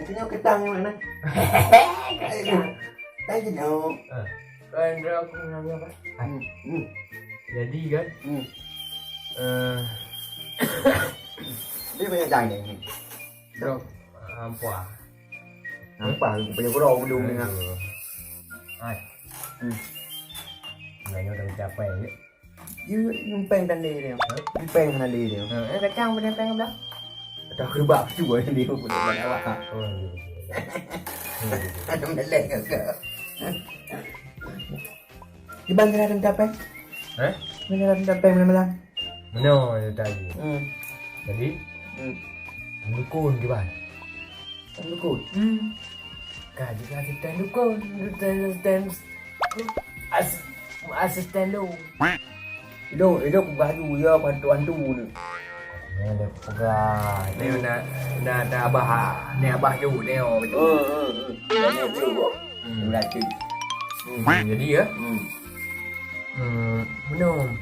Tengok ketang yang mana? Tak jenuh. Kan aku nanya apa? Jadi kan Dia banyak jangan ni. Bro, hampa. Nampak aku punya kurau belum dengar. Ai. Nanya dah capai ni. Dia numpang tanda dia. Numpang tanda dia. Kacang pada peng belah. Tak kerbak juga dia pun banyak awak. Ada melek ke? Di bandar ada capai. Mana ada capai mana-mana. Mana dia tadi. Jadi dukun ke ban? Dukun. Kaji asisten dukun, asisten lu. Itu baju ya bantu-bantu ni. Ada pegah. Ni abah ju ni betul. Ini juga. Berarti. Jadi ya. Minum.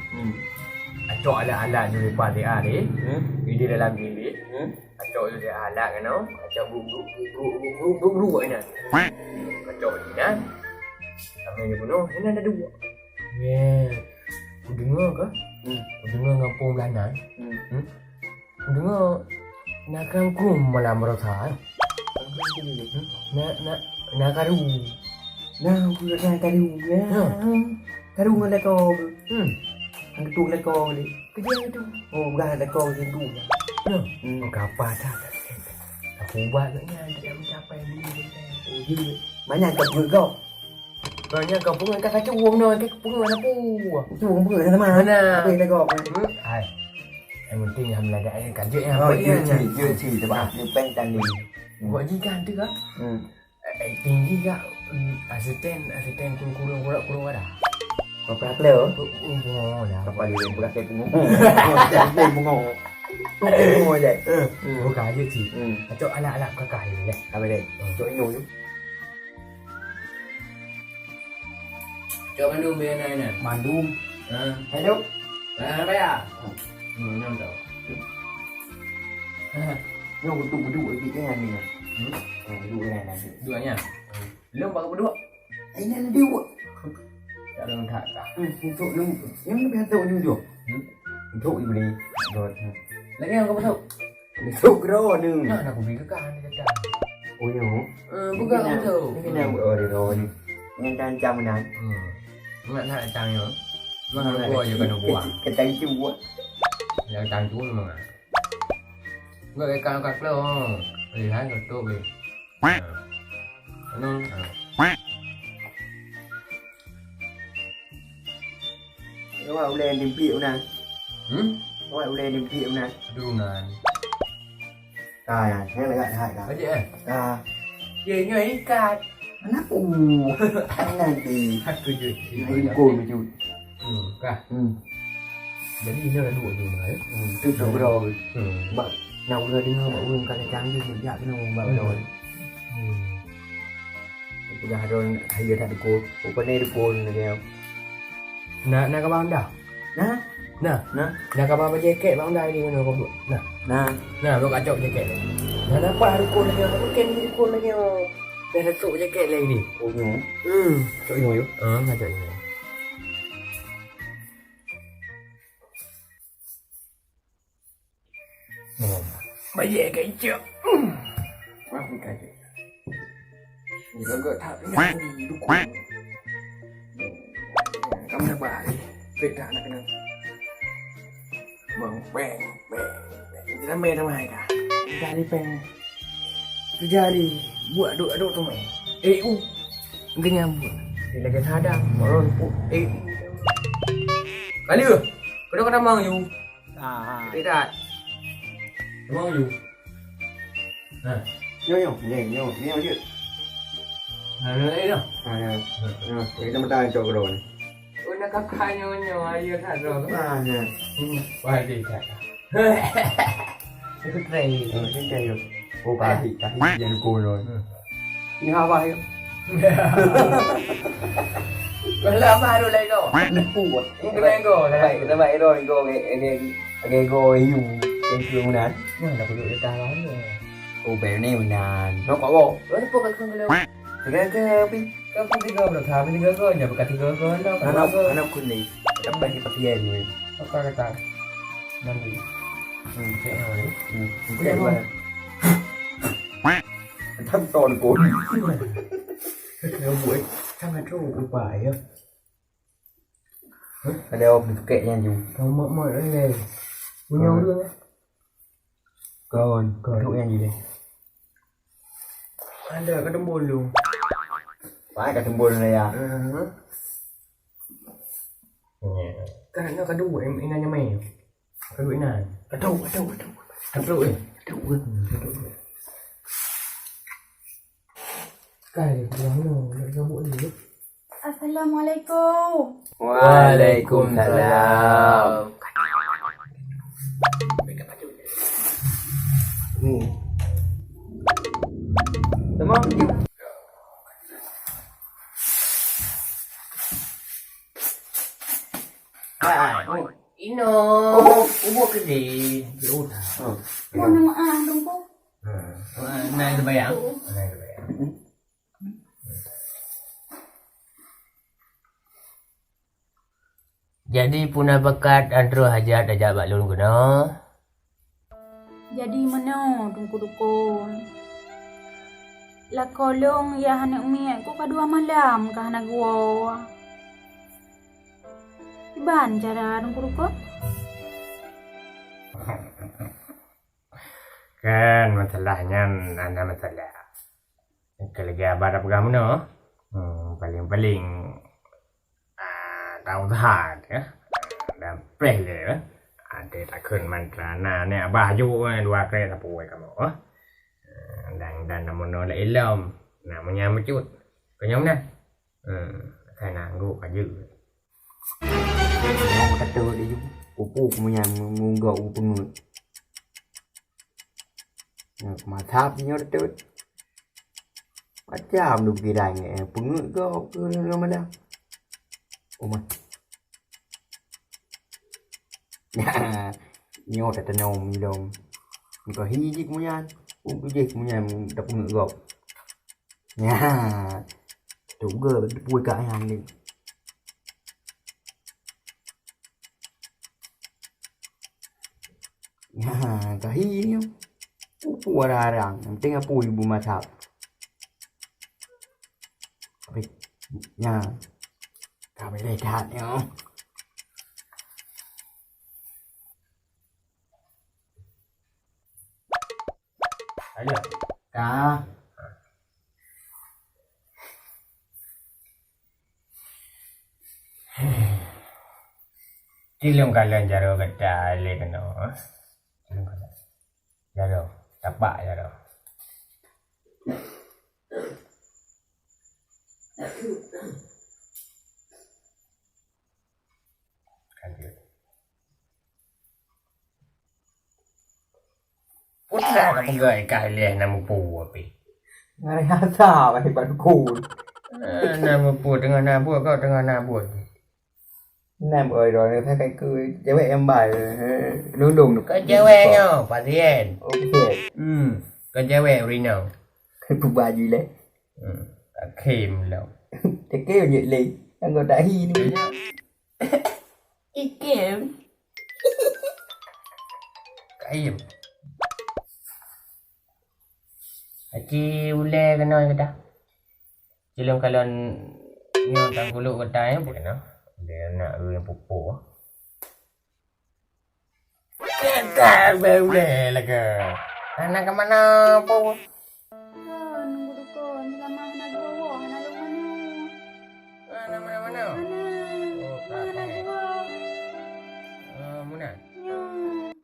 Acok alat-alat ni lepas dia ni. Di dalam bilik. Acok tu dia alat kan tau. Acok buru ni. Acok ni kan. Sampai dia penuh. Ini ada dua. Aku dengar ke? Aku dengar ngampung belanan. Aku dengar nak kangkung malam merasa. Nak karu. Nah, aku dah tadi ya. Taruh dengan kau. Ang tu nak kau ni. Kerja tu. Oh, bukan ada kau macam tu. Oh, apa dah. Aku buat katnya dia mencapai diri. Oh, dia. Banyak kau buat kau. Banyak kau pun angkat kacau uang no, kau pun apa? Tu kau buat sama mana? Apa yang kau? Hai. Yang penting alhamdulillah ada kerja yang Oh, apa dia sebab dia pengen ni. Buat jikan tu kan? Tinggi kak asisten kurung ada. Kau pernah tahu? Oh, dah. Apa dia pernah tahu bungo? Jangan bungo. Bungo je. Bukan aja sih. Acok alat-alat kakak ni lah. Apa dia? Cok inyo tu. Cok Bandung biar nak. Bandung. Hello. Apa ya? Nyam tau. Yo betul berdua lagi kan ni. Dua kan nanti. Duanya. Belum baru berdua. Ini ada dua. Tak ada tak. Untuk lu, yang lebih tahu ni tu. Untuk ibu ni. Lagi yang kau tahu? Untuk kau ni. Nah, aku beli ke ni dekat. Oh yo. Bukan aku tahu. Ini nak buat ni. Yang kancam mana? Nak nak tang yo. Mana gua je kena buat. Kata itu buat. Yang tang tu memang. Gua ikan kat lo. Lihat kau tu be. Ano? Kau boleh dimpi mana? Kau boleh dimpi mana? Dunan. Ya, saya lagi hai dah. Aje eh. Dia ni ikat. Anak nanti. Aku je. Ibu macam. Kah. Jadi ini ada dua tu lah. Tu bro. Mak nak ulah dengar mak ulun kata canggih sejak kena mak ulun. Dah ada hari tak dukul. Apa ni dukul ni dia. Nak kabar anda? Nah. Nak kabar jaket bang dah ni mana kau buat? Nah, buat kacau jaket ni. Nak dapat dukul lagi. Mungkin dukul lagi. Dah letak jaket lagi ni. Oh no. Cok ni yo. Kacau ni. Bajak kacau. Wah, ni kacau. Agak tak nak dukul. Kamu nak balik. Beda nak kena. Bang. Ramai dah. Dari peng. Terjadi. Buat duk tu main. Kenyam. Dia lagi sadar. Maron pun. Kali ke? Kau kena mang you. Tidak. Mang you. Yo je. Ada dah. Kita mesti cakap kau ni. Nak kakak nyonya ayo tak ada. Wah dia tak. Itu tray. Ini oh pasti yang kau ni. Ini apa ya? Kalau baru lagi kau. Puat. Kena kau. Kita baik rồi kau cái go you yang keluar. Mana aku duduk dekat lah. bè này mình là Nó có bộ. Nó có cái không đâu. tiga pi. Kau pun tiga berapa? Tiga kau nya bukan tiga kau dah. Anak kun ni. Dapat kita pasien ni. Kau kata. Nanti. Cek ni. Cái mà thăm toàn của Nếu buổi thằng ăn trâu được bài á. ở đâu mình kệ nha dù Không mở mở nó về. Với nhau luôn á. còn thuốc nha gì đây Anh đời có đống buồn luôn. phải cả thằng buồn này à Cái này nó có đống buồn em ăn cho mày. Cái đuổi này. ở đâu Thằng đuổi. Cái này lắm rồi, nó có buồn gì. Assalamualaikum. Waalaikumsalam đúng không Ino. Ubo cái gì? Ubo thà. Mau nama dong ko. Này là bayang. Này là bayang. Jadi punah bakat antara hajat ajak baklun guna. Jadi mana dong ko dukun? La kolong ya hanak mi ko kadua malam ka hanak gua. Iban cara dong ko dukun? Kan masalahnya anda masalah. Kalau barang kamu no, paling tahu dah ya. Dan prele ada tak kun mantra na ne baju dua kereta puai kamu. Dan namun no la ilm namanya mecut. Kau nyom na. Thay nanggu aja. Mau kata dia juga upu punya munggau pun tháp nhớ tới macam được kỳ đài nghe pun có mà đâu ôm mà nhau tại tên ông đồng có hi gì cũng nha cũng cái gì cũng nhà đập ngựa gọt nha chủ gờ vui cả hàng đi nha có hi nhá Wararang, yang penting apa ibu masak. Tapi, ya, kami lihat ya. Ayo. Ka. Cilung kalian jaro kata le kena. Cilung kalian. Jaro. Tapak je dah. Putra kamu gay kalian nama pu api. Ngai hasa vậy bạn cù. Nama pu dengan nabu kau dengan nabu. Nam ơi rồi thấy cái cười cháu em bài luôn đùng được Cái cewek yo, pasien. ok Cái cewek Rino. cái cục bài gì đấy Kim đâu. cái kêu vậy liền anh còn đã hi đi Ikem. Cái gì? Ci ule ke noi kata. Cilung kalian nyo tang kuluk kata ya bukan no. Dia nak yang pupuk. Kata ule lah ke. Anak ke mana pun. Kan ko dukun sama hanak gua, hanak lu mana? Anak mana-mana. Hanak gua. Muna.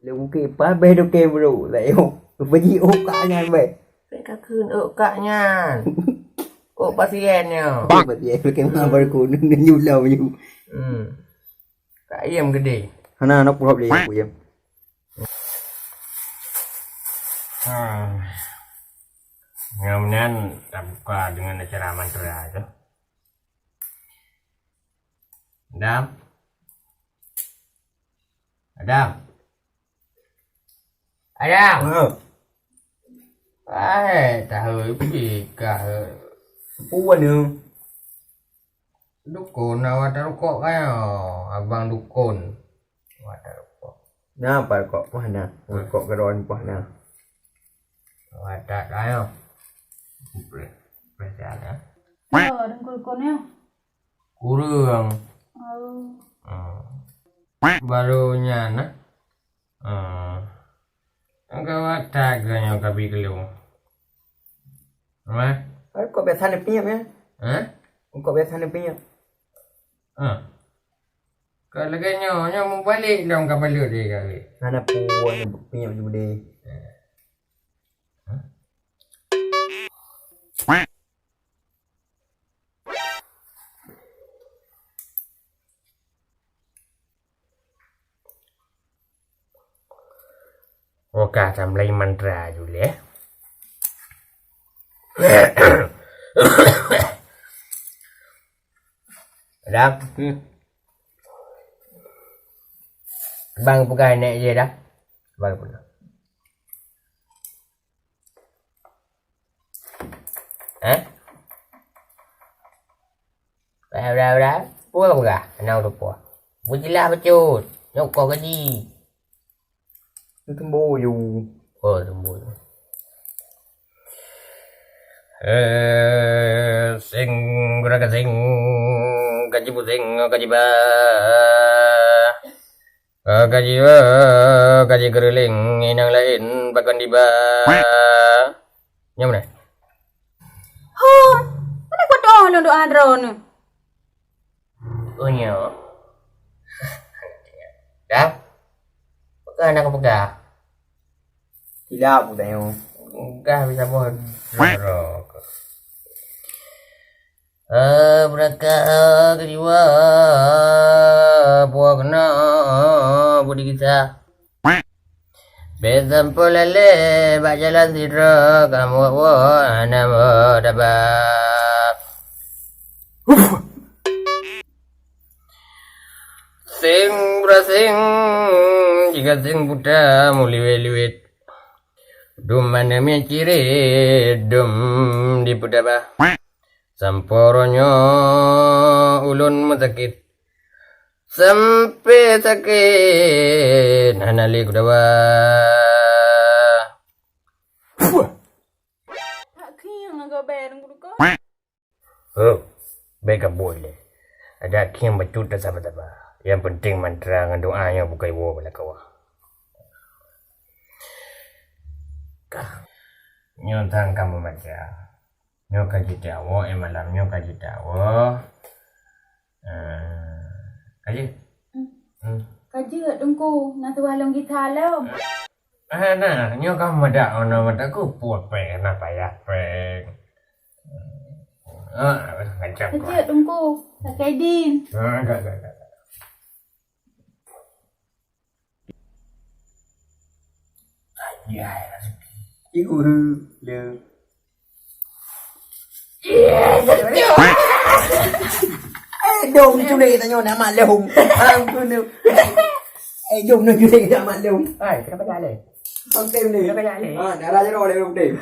lúc kia ba bê đâu kêu rủ lại không với gì ô cả nhà về Mereka kun kakaknya. Oh pasiennya. But yeah, look at my barcode and you love you. Kak ayam gede. Hana nó phù hợp lý của em. Mudah-mudahan tak buka dengan acara mantra itu. Adam. Adam. Adam. tahu pika. Puan ni. Dukun awak rokok kayo, abang dukun. Awak rokok. Napa kok mana? Kok keron mana? Awak tak kayo. Percaya. Dengkul konnya. Kurang. Barunya nak. Engkau tak ganyo kabi kelung. Apa? Kok biasa ni piap ya? Kok biasa ni piap? Kalau ganyo mau balik dong ke balut dia kali. Ada puan piap juga deh. Oka samlai mantra dulu ya. Dah. Bang pegang naik je dah. Bang pun. Dah. Puas pegang. Anau tu puas. Bujilah becut. Nyok kau gaji. Tumbo you. Oh, tumbuh. Sing guraga sing kaji pusing kaji ba kaji keruling inang lain pakan diba nyam mana? Mana kau tahu lu doa drone? Oh nyo. Dah. Pegang nak pegang. Tidak pun tayo. Enggak bisa buat. Beraka kedua buah kena budi kita. Besam polale bak jalan sidra kamu nama dapat. Sing berasing jika sing buta muliwet-liwet. Dum mana ciri dum di budaba. Samporonyo ulun sakit. Sampai sakit hanali kudawa. Tak kiyang agak bayar dengkul ko. Oh, baik boleh. Ada kian betul tak sahabat-sahabat. Yang penting mantra dengan doanya bukai wo bala kawah. Nyontang kamu baca. Nyoka kita wo malam nyoka kita wo. Kaji. Kaji dengkul nak walong kita lo. Nah, nyoka mada ono mada ku puak pe na payah pe. Macam Kaji dengkul, pakai din. Enggak. Ya, Iku le. Dong chú đây ta nhon nama lehum. Ampun. Jom nak chú đây nama lehum. kenapa jalan? Không tem này. Kenapa jalan? Dah lah je dah lehum deh.